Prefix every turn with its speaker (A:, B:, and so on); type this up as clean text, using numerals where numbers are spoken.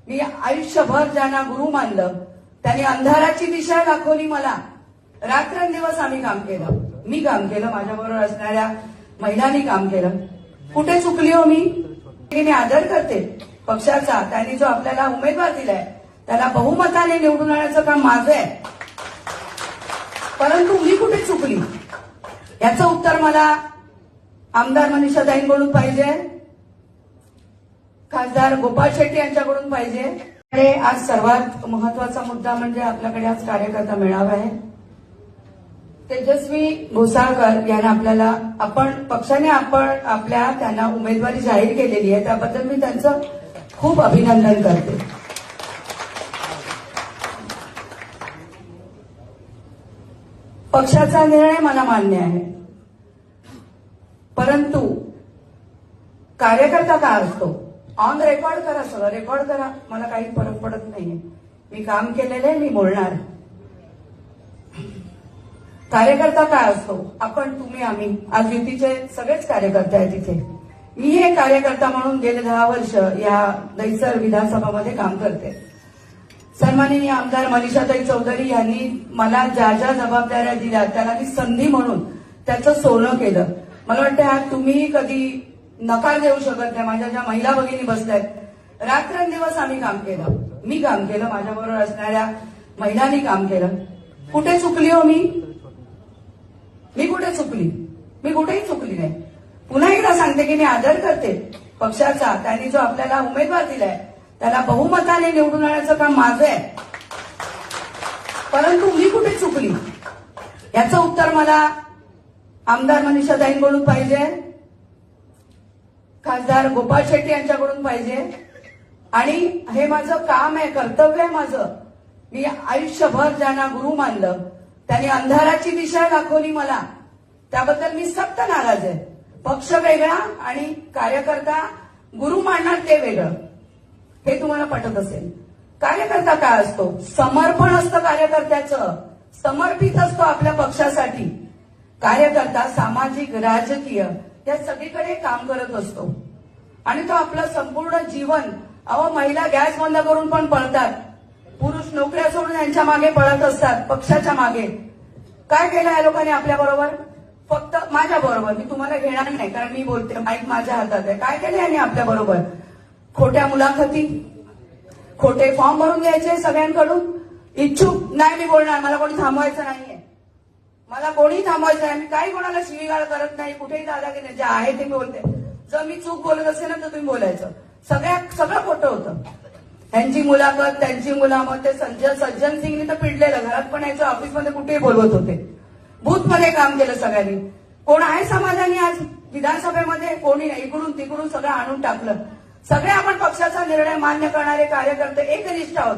A: मी आयुष्यभर ज्यांना गुरु मानलं त्यांनी अंधाराची दिशा दाखवली मला. रात्रंदिवस आम्ही काम केलं. मी काम केलं, माझ्याबरोबर असणाऱ्या महिलांनी काम केलं. कुठे चुकली हो मी आदर करते पक्षाचा. त्यांनी जो आपल्याला उमेदवार दिलाय त्याला बहुमताने निवडून आणण्याचं काम माझं आहे. परंतु मी कुठे चुकली याचं उत्तर मला आमदार मनीषाताईंकडून पाहिजे, खासदार गोपाळ शेट्टी यांच्याकडून पाहिजे. आज सर्वात महत्वाचा मुद्दा म्हणजे आपल्याकडे आज कार्यकर्ता मेळावा आहे. तेजस्वी घोसाळकर यांना पक्षाने त्यांना उमेदवारी जाहीर केलेली आहे, त्याबद्दल मी त्यांचं खूप अभिनंदन करते. पक्षाचा निर्णय मला मान्य आहे, परंतु कार्यकर्ता काय असतो? ऑन रेकॉर्ड करा, सगळं रेकॉर्ड करा, मला काही फरक पडत नाहीये. मी काम केलेलं आहे, मी बोलणार. कार्यकर्ता काय असतो? तुम्ही, आम्ही आज युतीचे सगळेच कार्यकर्ते आहेत तिथे. मी हे कार्यकर्ता म्हणून गेले 10 वर्ष या दहिसर विधानसभामध्ये काम करते. सन्माननीय आमदार मनीषाताई चौधरी यांनी मला ज्या ज्या जबाबदाऱ्या दिल्या त्याला मी संधी म्हणून त्याचं सोनं केलं. मला वाटतं तुम्ही कधी नकार देऊ शकत नाही. माझ्या ज्या महिला भगिनी बसल्यात, रात्रंदिवस आम्ही काम केलं. मी काम केलं, माझ्याबरोबर असणाऱ्या महिलांनी काम केलं. कुठे चुकली हो मी कुठे चुकली? मी कुठेही चुकली नाही. पुन्हा एकदा सांगते की मी आदर करते पक्षाचा. त्यांनी जो आपल्याला उमेदवार दिलाय त्याला बहुमताने निवडून आणण्याचं काम माझं आहे. परंतु मी कुठे चुकली याचं उत्तर मला आमदार मनीषाताईंकडून पाहिजे, खासदार गोपाळ शेट्टी यांच्याकडून पाहिजे. आणि हे माझं काम आहे, कर्तव्य आहे माझं. मी आयुष्यभर ज्यांना गुरु मानलं त्यांनी अंधाराची दिशा दाखवली मला, त्याबद्दल मी सक्त नाराज आहे. पक्ष वेगळा आणि कार्यकर्ता गुरु मानणार ते वेगळं, हे तुम्हाला पटत असेल. कार्यकर्ता काय असतो? समर्पण असतं कार्यकर्त्याचं, समर्पित असतो आपल्या पक्षासाठी. कार्यकर्ता सामाजिक, राजकीय या सगळीकडे काम करत असतो आणि तो आपलं संपूर्ण जीवन, महिला गॅस बंद करून पण पळतात, पुरुष नोकऱ्या सोडून यांच्या मागे पळत असतात, पक्षाच्या मागे. काय केलं या लोकांनी आपल्या बरोबर? फक्त माझ्या बरोबर, मी तुम्हाला घेणार नाही कारण मी बोलते, माईक माझ्या हातात आहे. काय केलं यांनी आपल्या बरोबर? खोट्या मुलाखती, खोटे फॉर्म भरून घ्यायचे सगळ्यांकडून. इच्छुक नाही मी बोलणार, मला कोणी थांबवायचं नाहीये, मला कोणी थांबवायचं नाही. मी काही कोणाला शिवीगाळ करत नाही, कुठेही दादागिरी जे आहे ते मी बोलते. जर मी चूक बोलत असेल ना तर तुम्ही बोलायचं. सगळं खोटं होतं. त्यांची मुलाखत, त्यांची मुलामत, ते सज्जन सिंगनी तर पिडलेलं, घरात पण यायचं, ऑफिसमध्ये कुठेही बोलवत होते. बूथमध्ये काम केलं सगळ्यांनी. कोण आहे समाधानी आज विधानसभेमध्ये? कोणी नाही. इकडून तिकडून सगळं आणून टाकलं. सगळे आपण पक्षाचा निर्णय मान्य करणारे कार्यकर्ते एकनिष्ठ आहोत.